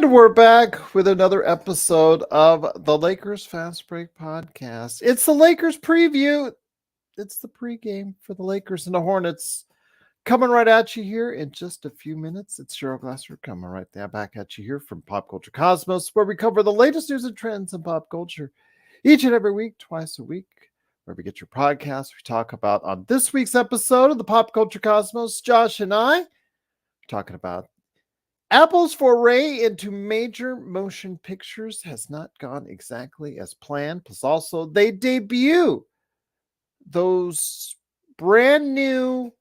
And we're back with another episode of the Lakers Fast Break Podcast. It's the Lakers preview. It's the pregame for the Lakers and the Hornets. Coming right at you here in just a few minutes. It's Gerald coming right there back at you here from Pop Culture Cosmos, where we cover the latest news and trends in pop culture each and every week, twice a week. Where we get your podcast, we talk about on this week's episode of the Pop Culture Cosmos, Josh and I are talking about Apple's foray into major motion pictures has not gone exactly as planned. Plus, also, they debut those brand new,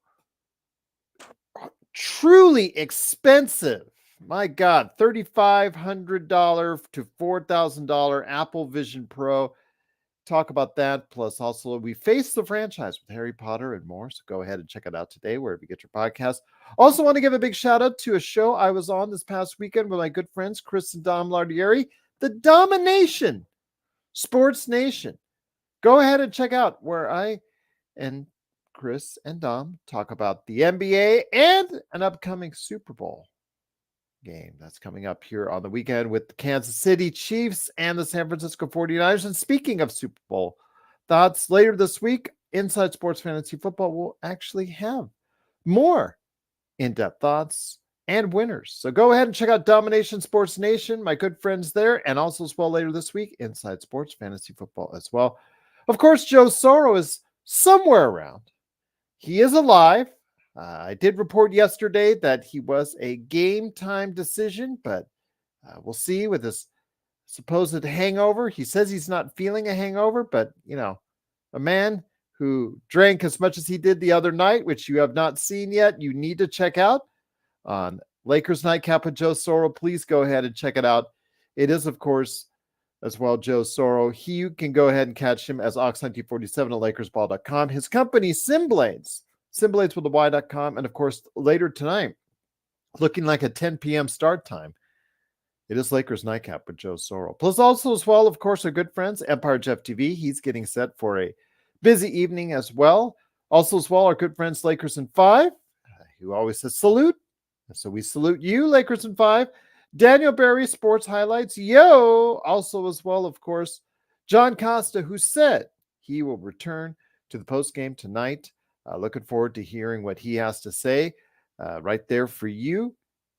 truly expensive, my God, $3,500 to $4,000 Apple Vision Pro. Talk about that. Plus, also, we face the franchise with Harry Potter and more. So go ahead and check it out today wherever you get your podcast. Also, want to give a big shout out to a show I was on this past weekend with my good friends Chris and Dom Lardieri, the Domination Sports Nation. Go ahead and check out where I and Chris and Dom talk about the NBA and an upcoming Super Bowl game that's coming up here on the weekend with the Kansas City Chiefs and the San Francisco 49ers. And speaking of Super Bowl thoughts, later this week, Inside Sports Fantasy Football will actually have more in-depth thoughts and winners. So go ahead and check out Domination Sports Nation, my good friends there, and also as well later this week, Inside Sports Fantasy Football as well. Of course, Joe Soro is somewhere around. He is alive. I did report yesterday that he was a game time decision, but we'll see with his supposed hangover. He says he's not feeling a hangover, but, you know, a man who drank as much as he did the other night, which you have not seen yet, you need to check out on Lakers Nightcap with Joe Soro. Please go ahead and check it out. It is, of course, as well, Joe Soro. You can go ahead and catch him as Ox1947 at LakersBall.com. His company, Simblades with the Y.com, and of course, later tonight, looking like a 10 p.m. start time, it is Lakers Nightcap with Joe Soro. Plus, also as well, of course, our good friends, Empire Jeff TV. He's getting set for a busy evening as well. Also as well, our good friends, Lakers in 5, who always says salute. So we salute you, Lakers in 5. Daniel Barry, Sports Highlights. Yo! Also as well, of course, John Costa, who said he will return to the postgame tonight. Looking forward to hearing what he has to say right there for you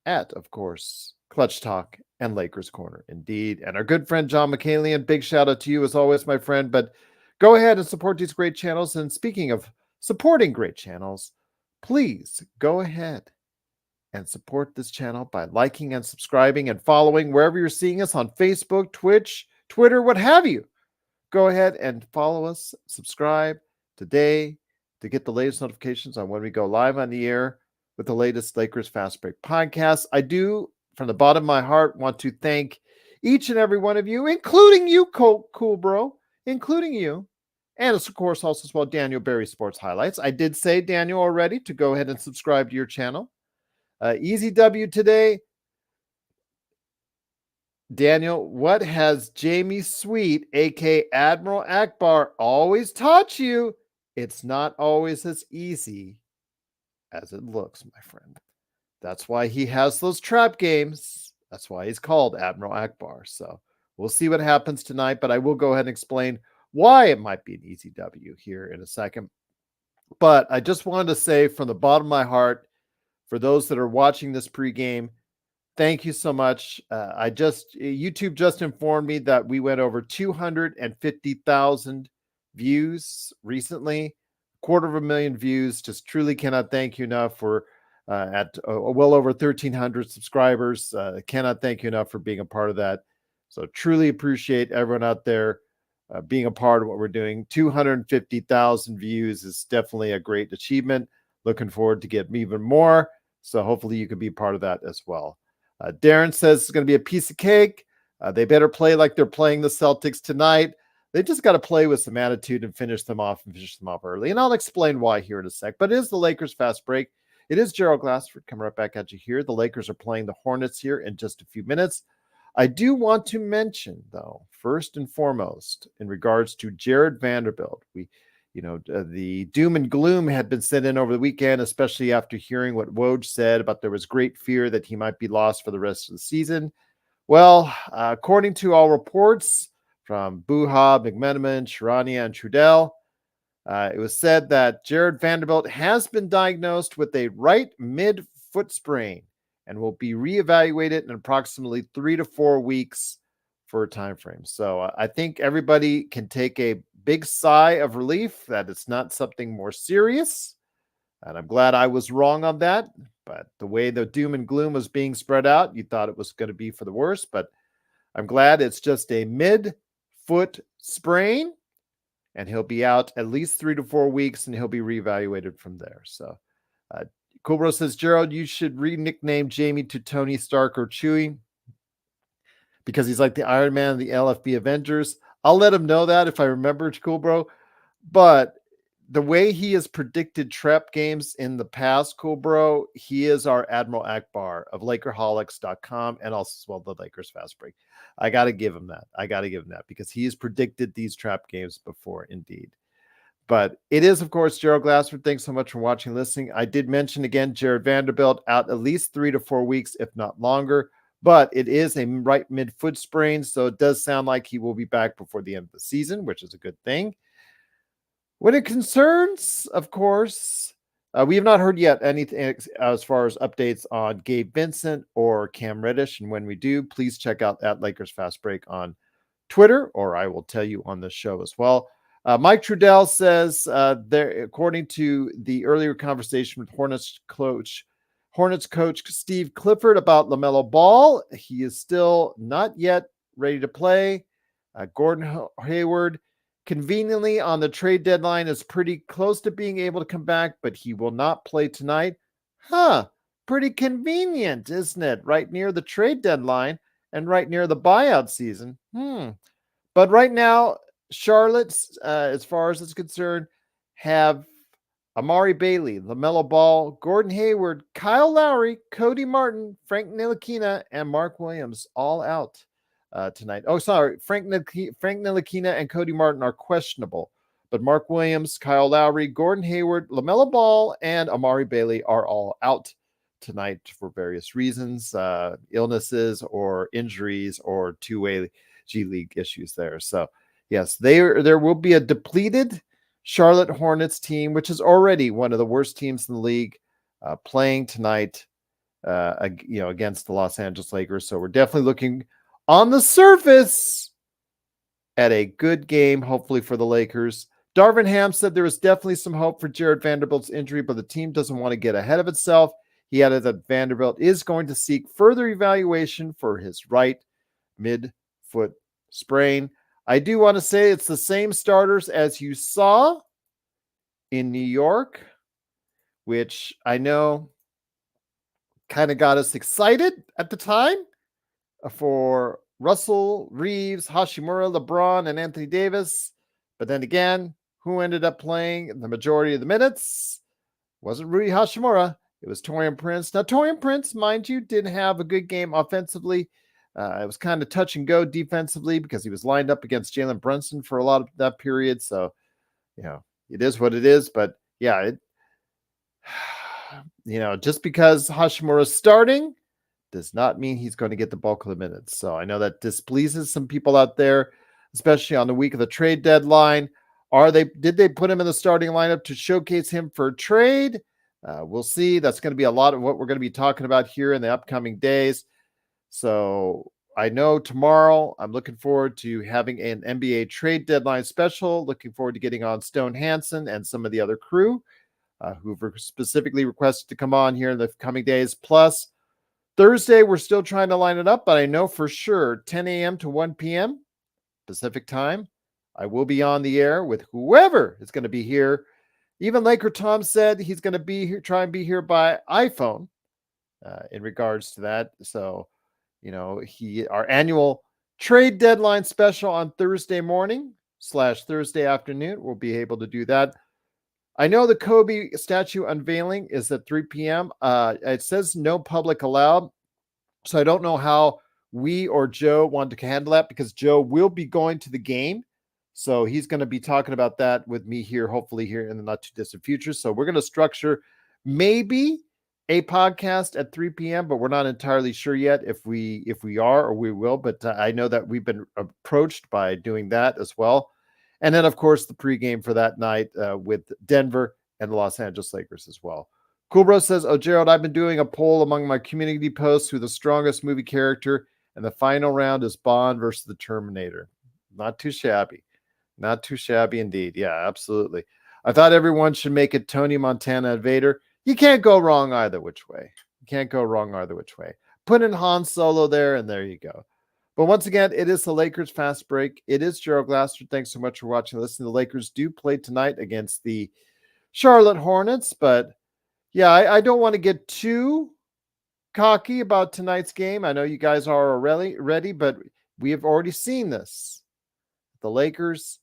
at, of course, Clutch Talk and Lakers Corner. Indeed. And our good friend, John McCalian, big shout out to you as always, my friend. But go ahead and support these great channels. And speaking of supporting great channels, please go ahead and support this channel by liking and subscribing and following wherever you're seeing us on Facebook, Twitch, Twitter, what have you. Go ahead and follow us, subscribe today to get the latest notifications on when we go live on the air with the latest Lakers Fast Break podcast. I do, from the bottom of my heart, want to thank each and every one of you, including you, cool bro, including you, and of course also as well Daniel Barry Sports Highlights. I did say, Daniel, already to go ahead and subscribe to your channel. Easy W today. Daniel, what has Jamie Sweet, aka Admiral Akbar, always taught you? It's not always as easy as it looks, my friend. That's why he has those trap games. That's why he's called Admiral Akbar. So we'll see what happens tonight, but I will go ahead and explain why it might be an easy W here in a second. But I just wanted to say from the bottom of my heart, for those that are watching this pregame, thank you so much. YouTube just informed me that we went over 250,000 views recently, 250,000 views. Just truly cannot thank you enough for at well over 1,300 subscribers. Cannot thank you enough for being a part of that. So truly appreciate everyone out there being a part of what we're doing. 250,000 views is definitely a great achievement. Looking forward to get even more. So hopefully you can be part of that as well. Darren says it's going to be a piece of cake. They better play like they're playing the Celtics tonight. They just got to play with some attitude and finish them off early. And I'll explain why here in a sec. But it is the Lakers Fast Break. It is Gerald Glassford coming right back at you here. The Lakers are playing the Hornets here in just a few minutes. I do want to mention, though, first and foremost, in regards to Jared Vanderbilt, the doom and gloom had been sent in over the weekend, especially after hearing what Woj said about there was great fear that he might be lost for the rest of the season. Well, according to all reports from Buha, McMenamin, Charania, and Trudell, it was said that Jared Vanderbilt has been diagnosed with a right mid-foot sprain and will be reevaluated in approximately 3 to 4 weeks for a time frame. So I think everybody can take a big sigh of relief that it's not something more serious. And I'm glad I was wrong on that. But the way the doom and gloom was being spread out, you thought it was going to be for the worst. But I'm glad it's just a mid-foot sprain, and he'll be out at least 3 to 4 weeks, and he'll be reevaluated from there. So, Coolbro says, Gerald, you should re-nickname Jamie to Tony Stark or Chewie because he's like the Iron Man of the LFB Avengers. I'll let him know that if I remember, Coolbro. But the way he has predicted trap games in the past, Coolbro, he is our Admiral Akbar of Lakerholics.com and also as well the Lakers Fast Break. I got to give him that because he has predicted these trap games before, indeed. But it is, of course, Gerald Glassford. Thanks so much for watching and listening. I did mention again, Jared Vanderbilt out at least 3 to 4 weeks, if not longer. But it is a right mid-foot sprain, so it does sound like he will be back before the end of the season, which is a good thing. When it concerns, of course, we have not heard yet anything as far as updates on Gabe Vincent or Cam Reddish. And when we do, please check out at Lakers Fast Break on Twitter, or I will tell you on the show as well. Mike Trudell says, according to the earlier conversation with Hornets coach Steve Clifford about LaMelo Ball, he is still not yet ready to play. Gordon Hayward, conveniently on the trade deadline, is pretty close to being able to come back, but he will not play tonight. Pretty convenient, isn't it? Right near the trade deadline and right near the buyout season. But right now, Charlotte, as far as it's concerned, have Amari Bailey, LaMelo Ball, Gordon Hayward, Kyle Lowry, Cody Martin, Frank Ntilikina, and Mark Williams all out tonight. Oh, sorry. Frank Ntilikina and Cody Martin are questionable. But Mark Williams, Kyle Lowry, Gordon Hayward, LaMelo Ball, and Amari Bailey are all out tonight for various reasons, illnesses or injuries or two-way G League issues there. So, yes, there will be a depleted Charlotte Hornets team, which is already one of the worst teams in the league, playing tonight, against the Los Angeles Lakers. So we're definitely looking on the surface at a good game, hopefully for the Lakers. Darvin Ham said there was definitely some hope for Jared Vanderbilt's injury, but the team doesn't want to get ahead of itself. He added that Vanderbilt is going to seek further evaluation for his right mid-foot sprain. I do want to say it's the same starters as you saw in New York, which I know kind of got us excited at the time for Russell, Reeves, Hashimura, LeBron, and Anthony Davis. But then again, who ended up playing the majority of the minutes? Wasn't Rui Hashimura. It was Taurean Prince. Now, Taurean Prince, mind you, did have a good game offensively. It was kind of touch and go defensively because he was lined up against Jalen Brunson for a lot of that period. So, it is what it is. But yeah, just because Hashimura is starting does not mean he's going to get the bulk of the minutes. So I know that displeases some people out there, especially on the week of the trade deadline. Did they put him in the starting lineup to showcase him for a trade? We'll see. That's going to be a lot of what we're going to be talking about here in the upcoming days. So I know tomorrow I'm looking forward to having an NBA trade deadline special. Looking forward to getting on Stone Hansen and some of the other crew who've specifically requested to come on here in the coming days. Plus, Thursday, we're still trying to line it up, but I know for sure 10 a.m. to 1 p.m. Pacific time, I will be on the air with whoever is going to be here. Even Laker Tom said he's going to be here, try and be here by iPhone in regards to that. So, our annual trade deadline special on Thursday morning / Thursday afternoon, we'll be able to do that. I know the Kobe statue unveiling is at 3 p.m. It says no public allowed. So I don't know how we or Joe want to handle that because Joe will be going to the game. So he's going to be talking about that with me here, hopefully here in the not too distant future. So we're going to structure maybe a podcast at 3 p.m., but we're not entirely sure yet if we are or we will. But I know that we've been approached by doing that as well. And then, of course, the pregame for that night with Denver and the Los Angeles Lakers as well. Cool Bro says, "Oh, Gerald, I've been doing a poll among my community posts who the strongest movie character, and the final round is Bond versus the Terminator." Not too shabby. Not too shabby indeed. Yeah, absolutely. I thought everyone should make it Tony Montana and Vader. You can't go wrong either which way. You can't go wrong either which way. Put in Han Solo there, and there you go. But once again, it is the Lakers Fast Break. It is Gerald Glasser. Thanks so much for watching and listening. The Lakers do play tonight against the Charlotte Hornets. But, yeah, I don't want to get too cocky about tonight's game. I know you guys are already ready, but we have already seen this. The Lakers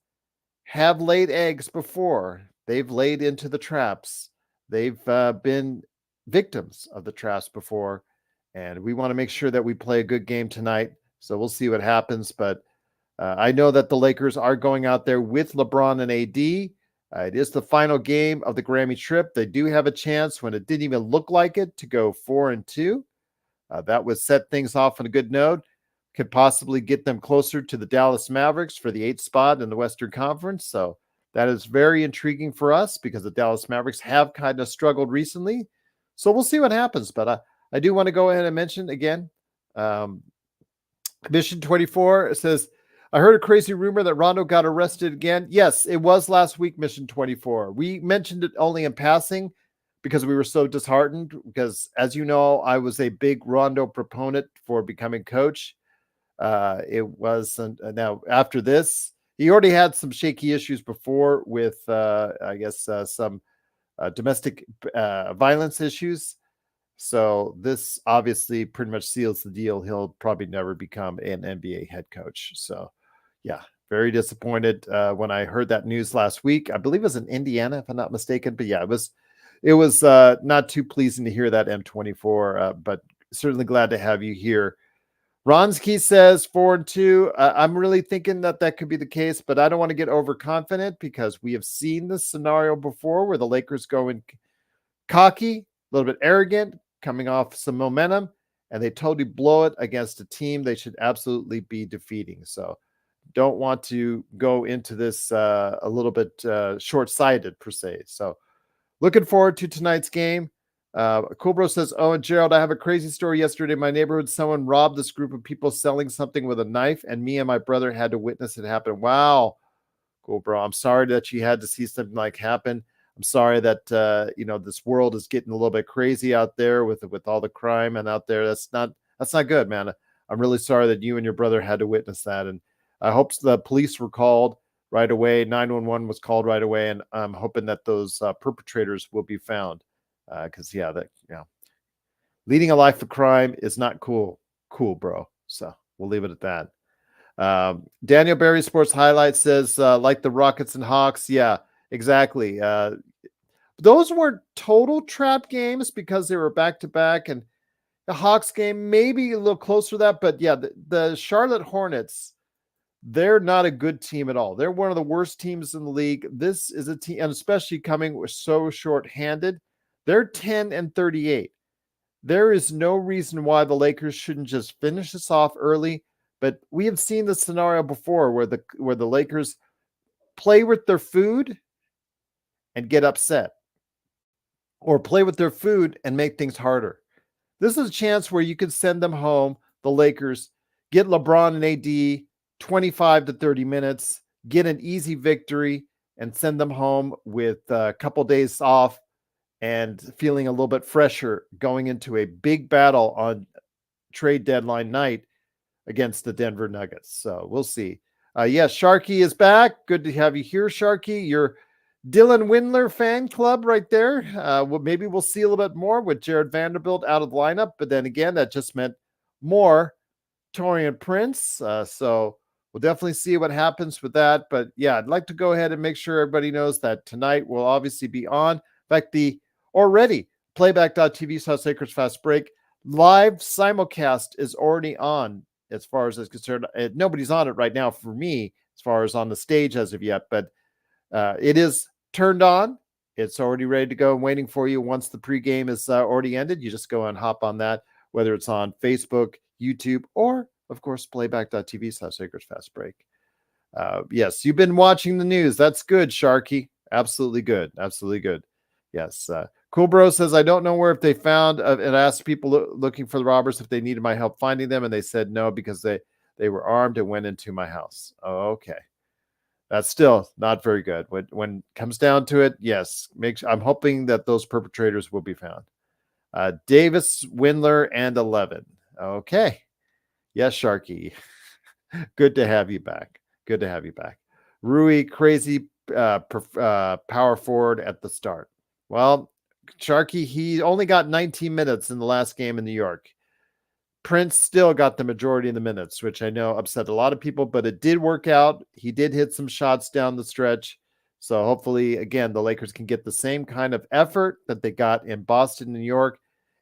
have laid eggs before. They've laid into the traps. They've been victims of the traps before, and we want to make sure that we play a good game tonight. So we'll see what happens, but I know that the Lakers are going out there with LeBron and AD. It is the final game of the Grammy Trip. They do have a chance, when it didn't even look like it, to go 4-2. That would set things off on a good note. Could possibly get them closer to the Dallas Mavericks for the 8th spot in the Western Conference. So that is very intriguing for us because the Dallas Mavericks have kind of struggled recently. So we'll see what happens. But I do want to go ahead and mention again, Mission 24 says, "I heard a crazy rumor that Rondo got arrested again." Yes, it was last week, Mission 24. We mentioned it only in passing because we were so disheartened because, as you know, I was a big Rondo proponent for becoming coach. It wasn't now after this. He already had some shaky issues before with, I guess, some domestic violence issues. So this obviously pretty much seals the deal. He'll probably never become an NBA head coach. So, yeah, very disappointed when I heard that news last week. I believe it was in Indiana, if I'm not mistaken. But yeah, it was not too pleasing to hear that, M24. But certainly glad to have you here. Ronsky says 4-2. I'm really thinking that could be the case, but I don't want to get overconfident because we have seen this scenario before where the Lakers go in cocky, a little bit arrogant, coming off some momentum, and they totally blow it against a team they should absolutely be defeating. So don't want to go into this a little bit short-sighted per se. So looking forward to tonight's game. Cool Bro says, "Oh, and Gerald, I have a crazy story yesterday. In my neighborhood, someone robbed this group of people selling something with a knife, and me and my brother had to witness it happen." Wow. Cool Bro, I'm sorry that you had to see something like happen. I'm sorry that this world is getting a little bit crazy out there with all the crime and out there. That's not good, man. I'm really sorry that you and your brother had to witness that, and I hope the police were called right away. 911 was called right away, and I'm hoping that those perpetrators will be found. Because leading a life of crime is not cool, bro. So we'll leave it at that. Daniel Berry Sports Highlights says, like the Rockets and Hawks. Yeah, exactly. Those weren't total trap games because they were back to back, and the Hawks game maybe a little closer to that. But yeah, the Charlotte Hornets, they're not a good team at all. They're one of the worst teams in the league. This is a team, and especially coming so short-handed. They're 10-38. There is no reason why the Lakers shouldn't just finish this off early. But we have seen this scenario before where the Lakers play with their food and get upset, or play with their food and make things harder. This is a chance where you could send them home, the Lakers, get LeBron and AD 25 to 30 minutes, get an easy victory, and send them home with a couple days off and feeling a little bit fresher going into a big battle on trade deadline night against the Denver Nuggets. So we'll see. Yes, Sharky is back. Good to have you here, Sharky. Your Dylan Windler fan club right there. Maybe we'll see a little bit more with Jared Vanderbilt out of the lineup. But then again, that just meant more Torian Prince. So we'll definitely see what happens with that. But yeah, I'd like to go ahead and make sure everybody knows that tonight will obviously be on. In fact, the already playback.tv/Lakers Fast Break live simulcast is already on as far as it's concerned. Nobody's on it right now for me as far as on the stage as of yet, but it is turned on. It's already ready to go and waiting for you. Once the pregame is already ended, you just go and hop on that, whether it's on Facebook, YouTube, or, of course, playback.tv/Lakers Fast Break. Yes, you've been watching the news. That's good, Sharky. Absolutely good. Absolutely good. Yes. Cool Bro says, I don't know where if they found, and asked people looking for the robbers if they needed my help finding them, and they said no because they were armed and went into my house. Oh, okay. That's still not very good. When it comes down to it, yes, I'm hoping that those perpetrators will be found. Davis, Windler, and 11. Okay. Yes, Sharky. Good to have you back. Good to have you back. Rui, crazy power forward at the start. Well, Sharky, he only got 19 minutes in the last game in New York. Prince still got the majority of the minutes, which I know upset a lot of people, but it did work out. He did hit some shots down the stretch. So hopefully, again, the Lakers can get the same kind of effort that they got in Boston, New York,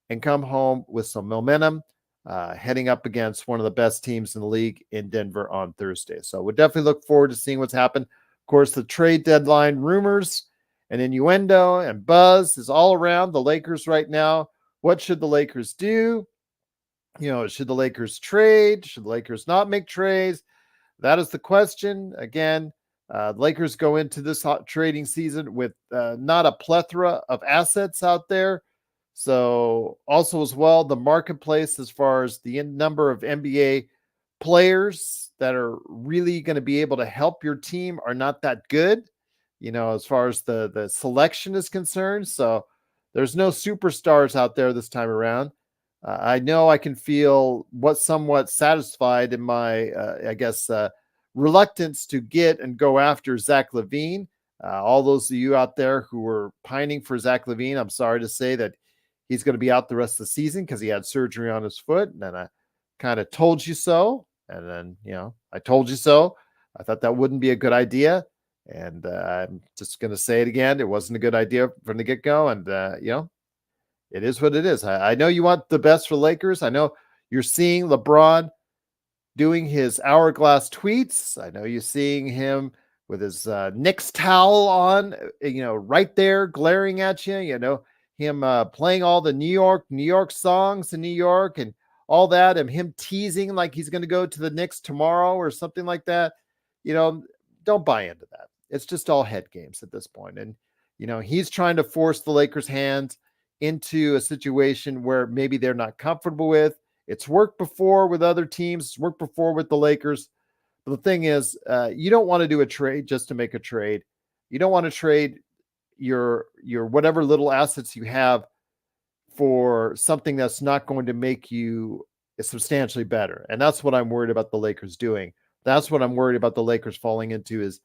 and come home with some momentum, heading up against one of the best teams in the league in Denver on Thursday. So we'll definitely look forward to seeing what's happened. Of course, the trade deadline rumors and innuendo and buzz is all around the Lakers right now. What should the Lakers do? Should the Lakers trade? Should the Lakers not make trades? That is the question. Again, the Lakers go into this hot trading season with not a plethora of assets out there. So also as well, the marketplace as far as the number of NBA players that are really going to be able to help your team are not that good, as far as the selection is concerned. So there's no superstars out there this time around. I know I can feel somewhat satisfied in my, reluctance to get and go after Zach LaVine. All those of you out there who were pining for Zach LaVine, I'm sorry to say that he's going to be out the rest of the season because he had surgery on his foot. And then I kind of told you so. And then, I told you so. I thought that wouldn't be a good idea. And I'm just going to say it again. It wasn't a good idea from the get-go. And, it is what it is. I know you want the best for Lakers. I know you're seeing LeBron doing his hourglass tweets. I know you're seeing him with his Knicks towel on, right there glaring at you. Him playing all the New York songs in New York and all that, and him teasing like he's going to go to the Knicks tomorrow or something like that. Don't buy into that. It's just all head games at this point. And, he's trying to force the Lakers' hands into a situation where maybe they're not comfortable with. It's worked before with other teams. It's worked before with the Lakers. But the thing is, you don't want to do a trade just to make a trade. You don't want to trade your whatever little assets you have for something that's not going to make you substantially better. And that's what I'm worried about the Lakers doing. That's what I'm worried about the Lakers falling into, is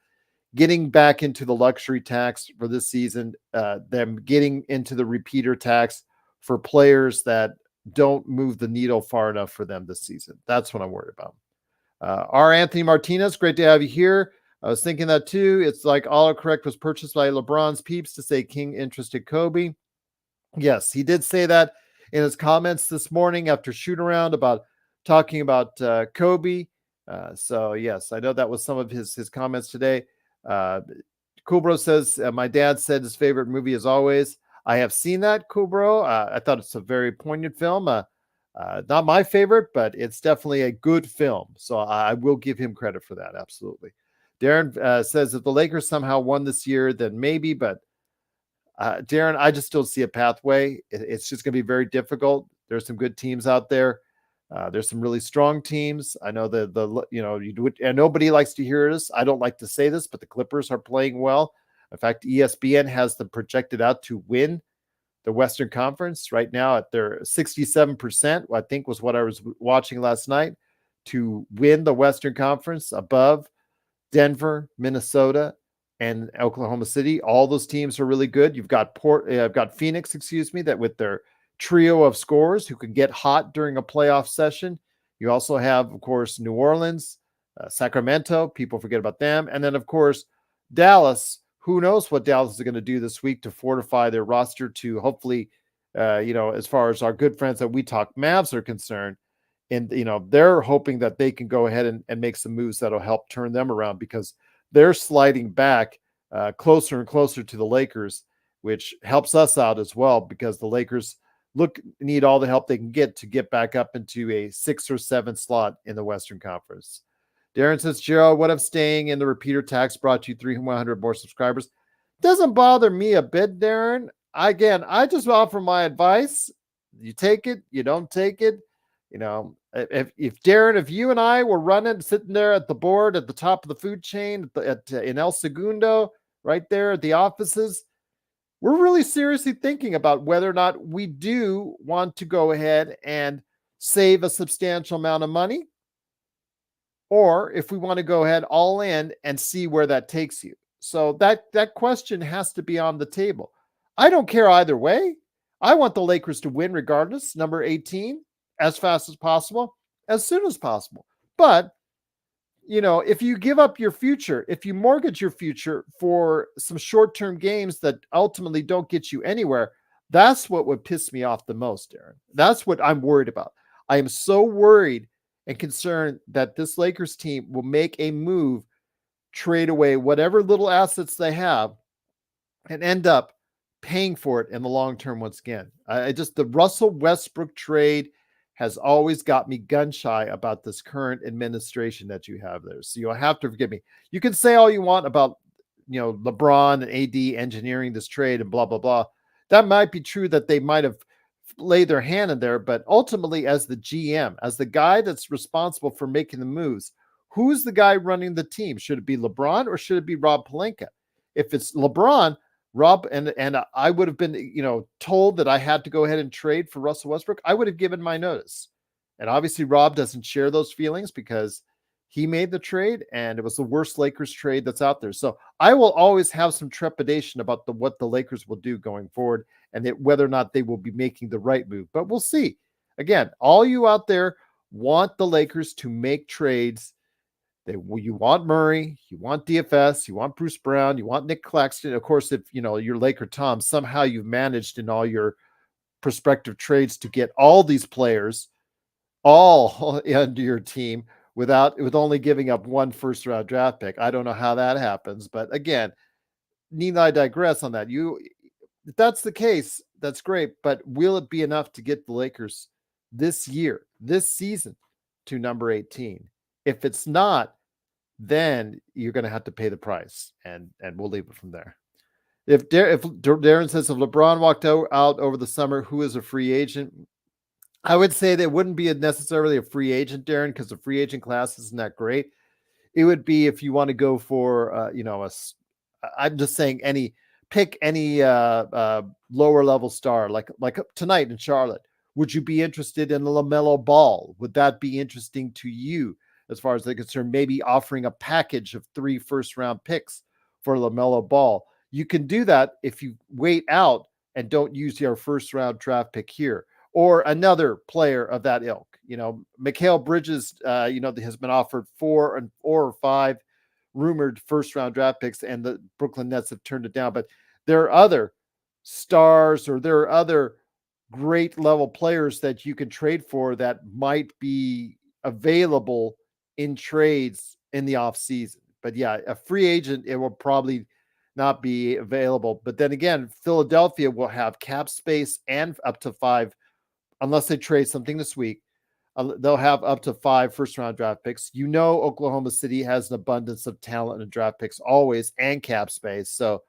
getting back into the luxury tax for this season, them getting into the repeater tax for players that don't move the needle far enough for them this season. That's what I'm worried about. R. Anthony Martinez, great to have you here. I was thinking that too. It's like autocorrect was purchased by LeBron's peeps to say King interested Kobe. Yes, he did say that in his comments this morning after shoot around about talking about Kobe. So yes, I know that was some of his comments today. Coolbro says, my dad said his favorite movie is Always. I have seen that, Coolbro. I thought it's a very poignant film. Not my favorite, but it's definitely a good film. So I will give him credit for that. Absolutely. Darren says if the Lakers somehow won this year, then maybe, but Darren, I just don't see a pathway. It's just going to be very difficult. There's some good teams out there. There's some really strong teams. I know and nobody likes to hear this. I don't like to say this, but the Clippers are playing well. In fact, ESPN has them projected out to win the Western Conference right now at their 67%, I think was what I was watching last night, to win the Western Conference above Denver, Minnesota, and Oklahoma City. All those teams are really good. You've got Phoenix, that with their trio of scorers who can get hot during a playoff session. You also have, of course, New Orleans, Sacramento. People forget about them. And then, of course, Dallas. Who knows what Dallas is going to do this week to fortify their roster to hopefully, as far as our good friends that we talk Mavs are concerned. And, they're hoping that they can go ahead and make some moves that'll help turn them around, because they're sliding back closer and closer to the Lakers. which helps us out as well because the Lakers need all the help they can get back up into a 6 or 7 slot in the Western Conference. Darren says, Gerald, what if staying in the repeater tax brought you 300 more subscribers? Doesn't bother me a bit, Darren. Again, I just offer my advice. You take it, you don't take it. If Darren, if you and I were sitting there at the board at the top of the food chain in El Segundo, right there at the offices, we're really seriously thinking about whether or not we do want to go ahead and save a substantial amount of money, or if we want to go ahead all in and see where that takes you. So that question has to be on the table. I don't care either way. I want the Lakers to win regardless, number 18, as fast as possible, as soon as possible. But, if you give up your future, if you mortgage your future for some short-term games that ultimately don't get you anywhere, that's what would piss me off the most, Darren. That's what I'm worried about. I am so worried and concerned that this Lakers team will make a move, trade away whatever little assets they have, and end up paying for it in the long term once again. The Russell Westbrook trade has always got me gun shy about this current administration that you have there. So you'll have to forgive me. You can say all you want about, LeBron and AD engineering this trade and blah, blah, blah. That might be true that they might have laid their hand in there, but ultimately as the GM, as the guy that's responsible for making the moves, who's the guy running the team? Should it be LeBron or should it be Rob Pelinka? If it's LeBron, Rob, and I would have been, told that I had to go ahead and trade for Russell Westbrook, I would have given my notice. And obviously Rob doesn't share those feelings because he made the trade and it was the worst Lakers trade that's out there. So I will always have some trepidation about what the Lakers will do going forward and whether or not they will be making the right move. But we'll see. Again, all you out there want the Lakers to make trades. You want Murray, you want DFS, you want Bruce Brown, you want Nick Claxton. Of course, if you're Laker Tom, somehow you've managed in all your prospective trades to get all these players all into your team with only giving up one first round draft pick. I don't know how that happens, but again, need I digress on that? If that's the case, that's great, but will it be enough to get the Lakers this season to number 18? If it's not, then you're going to have to pay the price, and we'll leave it from there. If Darren says if LeBron walked out over the summer, who is a free agent? I would say that wouldn't be necessarily a free agent, Darren, because the free agent class isn't that great. It would be if you want to go for, I'm just saying pick any lower level star like tonight in Charlotte. Would you be interested in LaMelo Ball? Would that be interesting to you? As far as they're concerned, maybe offering a package of 3 first-round picks for LaMelo Ball. You can do that if you wait out and don't use your first-round draft pick here, or another player of that ilk. Mikal Bridges, has been offered 4 or 5 rumored first-round draft picks, and the Brooklyn Nets have turned it down. But there are other stars, or there are other great level players that you can trade for that might be available in trades in the off season. But yeah, a free agent, it will probably not be available. But then again, Philadelphia will have cap space and up to 5, unless they trade something this week. They'll have up to 5 first-round draft picks. Oklahoma City has an abundance of talent and draft picks always, and cap space. So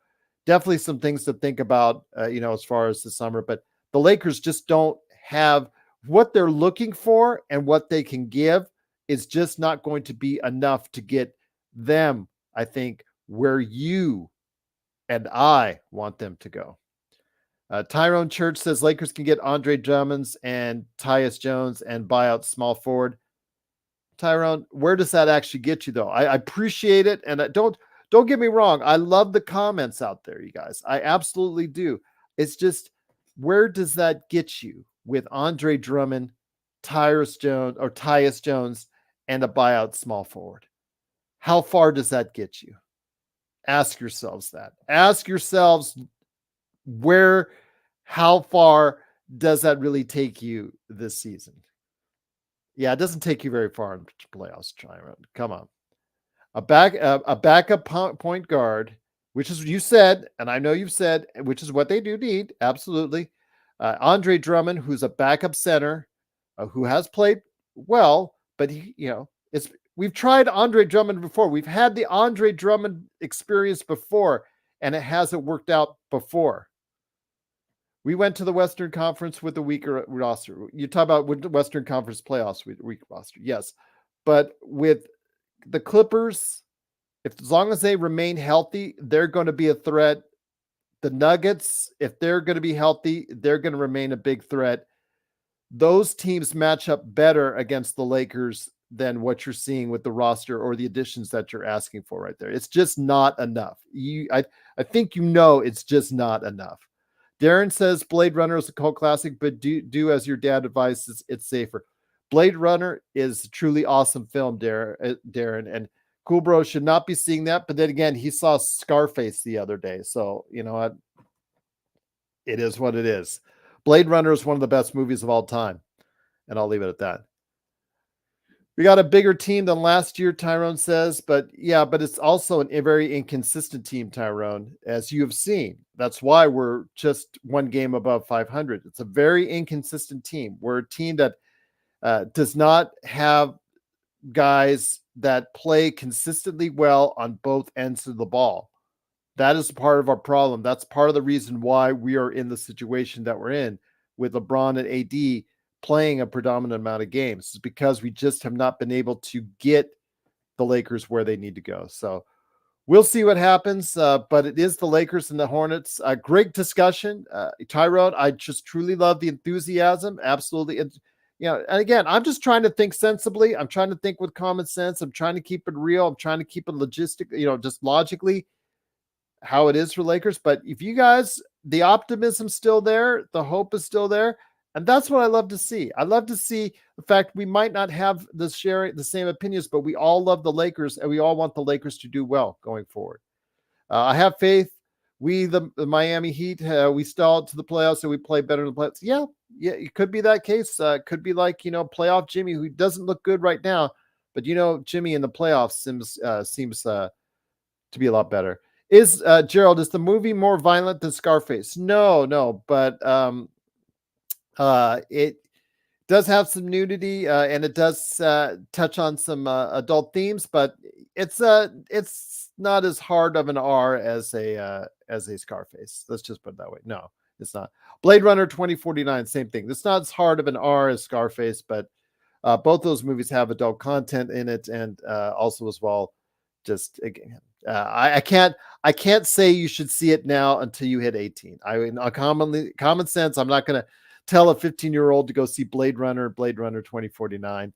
definitely some things to think about, as far as the summer. But the Lakers just don't have what they're looking for, and what they can give is just not going to be enough to get them, I think, where you and I want them to go. Tyrone Church says Lakers can get Andre Drummond and Tyus Jones and buy out small forward. Tyrone, where does that actually get you, though? I appreciate it, and don't get me wrong. I love the comments out there, you guys. I absolutely do. It's just, where does that get you with Andre Drummond, Tyus Jones, and a buyout small forward? How far does that get you? Ask yourselves that. Ask yourselves how far does that really take you this season? Yeah, it doesn't take you very far in playoffs, Tyrone. Come on. A backup point guard which is what you said, and I know you've said, which is what they do need, absolutely. Andre Drummond, who's a backup center, who has played well, but we've tried Andre Drummond before. We've had the Andre Drummond experience before, and it hasn't worked out before. We went to the Western Conference with a weaker roster. You talk about with the Western Conference playoffs with weak roster, yes, but with the Clippers, as long as they remain healthy, they're going to be a threat. The Nuggets, if they're going to be healthy, they're going to remain a big threat. Those teams match up better against the Lakers than what you're seeing with the roster or the additions that you're asking for right there. It's just not enough. I think it's just not enough. Darren says Blade Runner is a cult classic, but do as your dad advises. It's safer. Blade Runner is a truly awesome film, Darren, and Cool Bro should not be seeing that. But then again, he saw Scarface the other day, so you know what? It is what it is. Blade Runner is one of the best movies of all time, and I'll leave it at that. We got a bigger team than last year, Tyrone says, but it's also a very inconsistent team, Tyrone, as you have seen. That's why we're just one game above 500. It's a very inconsistent team. We're a team that does not have guys that play consistently well on both ends of the ball. That is part of our problem. That's part of the reason why we are in the situation that we're in with LeBron and AD playing a predominant amount of games. It's because we just have not been able to get the Lakers where they need to go. So we'll see what happens, but it is the Lakers and the Hornets. Great discussion. Tyrone, I just truly love the enthusiasm. Absolutely. And again, I'm just trying to think sensibly. I'm trying to think with common sense. I'm trying to keep it real. I'm trying to keep it just logically how it is for Lakers. But if you guys, the optimism's still there, the hope is still there. And that's what I love to see. I love to see the fact we might not have the same opinions, but we all love the Lakers and we all want the Lakers to do well going forward. I have faith. We, the Miami Heat, we stalled to the playoffs and we play better in the playoffs. Yeah, it could be that case. It could be like, playoff Jimmy, who doesn't look good right now, but Jimmy in the playoffs seems to be a lot better. Gerald, is the movie more violent than Scarface? No, but it does have some nudity and it does touch on some adult themes, but it's not as hard of an R as a Scarface. Let's just put it that way. No, it's not. Blade Runner 2049, same thing. It's not as hard of an R as Scarface, but both those movies have adult content in it, and also as well, just again, I can't say you should see it now until you hit 18. Common sense. I'm not going to tell a 15-year-old to go see Blade Runner 2049.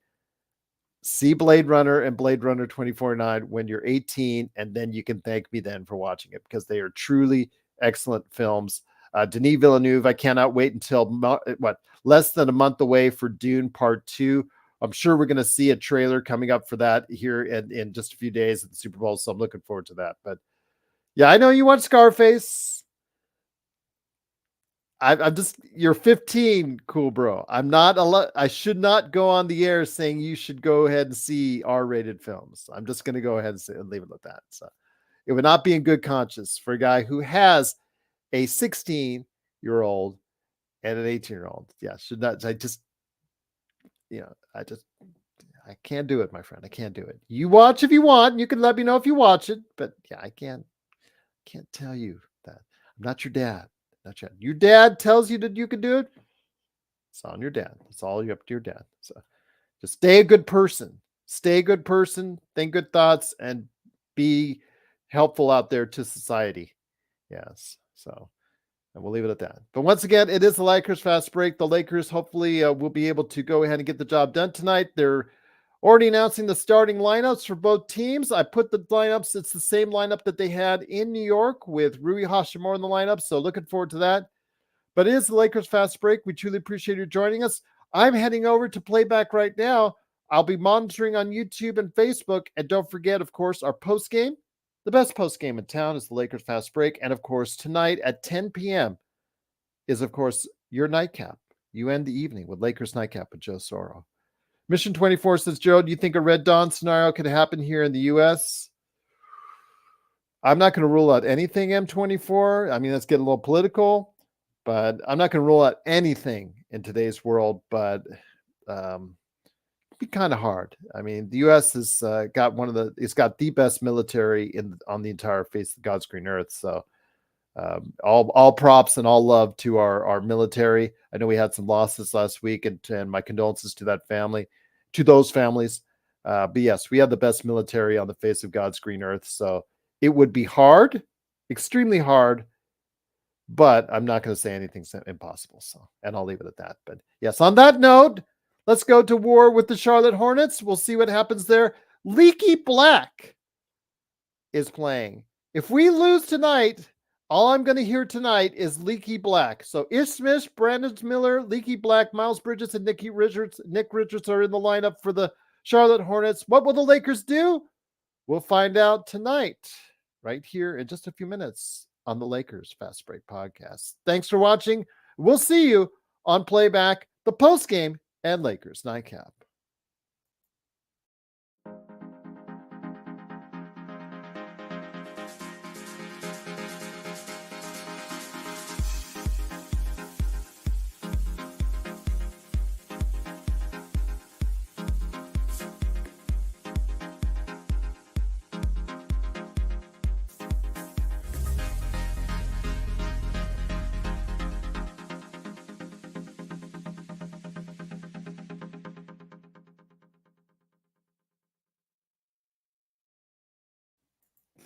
See Blade Runner and Blade Runner 2049 when you're 18, and then you can thank me then for watching it, because they are truly excellent films. Denis Villeneuve, I cannot wait until less than a month away for Dune Part 2. I'm sure we're going to see a trailer coming up for that here in just a few days at the Super Bowl, so I'm looking forward to that. But yeah, I know you want Scarface. I'm just, you're 15, cool bro. I should not go on the air saying you should go ahead and see R-rated films. I'm just going to go ahead and leave it at that. So it would not be in good conscience for a guy who has a 16-year-old and an 18-year-old. Yeah, should not. I can't do it, my friend. I can't do it. You watch if you want. You can let me know if you watch it, but yeah, I can't tell you that. I'm not your dad. Your dad tells you that you can do it. It's on your dad. It's all up to your dad. So just stay a good person. Think good thoughts, and be helpful out there to society. Yes. So, and we'll leave it at that. But once again, it is the Lakers Fast Break. The Lakers hopefully will be able to go ahead and get the job done tonight. They're already announcing the starting lineups for both teams. I put the lineups. It's the same lineup that they had in New York with Rui Hachimura in the lineup. So looking forward to that. But it is the Lakers Fast Break. We truly appreciate you joining us. I'm heading over to playback right now. I'll be monitoring on YouTube and Facebook. And don't forget, of course, our post game. The best post game in town is the Lakers Fast Break. And of course, tonight at 10 p.m. is, of course, your nightcap. You end the evening with Lakers Nightcap with Joe Soro. Mission 24 says, Gerald, do you think a Red Dawn scenario could happen here in the U.S.? I'm not going to rule out anything M24. I mean, let's get a little political, but I'm not going to rule out anything in today's world, but be kind of hard. I mean, the U.S. has got it's got the best military on the entire face of God's green earth. So all props and all love to our military. I know we had some losses last week, and my condolences to those families. But yes, we have the best military on the face of God's green earth. So it would be hard, extremely hard, but I'm not going to say anything's impossible. So, and I'll leave it at that. But yes, on that note, let's go to war with the Charlotte Hornets. We'll see what happens there. Leaky Black is playing. If we lose tonight, all I'm going to hear tonight is Leaky Black. So Ish Smith, Brandon Miller, Leaky Black, Miles Bridges, and Nick Richards are in the lineup for the Charlotte Hornets. What will the Lakers do? We'll find out tonight, right here in just a few minutes on the Lakers Fast Break Podcast. Thanks for watching. We'll see you on Playback, the postgame, and Lakers Nightcap.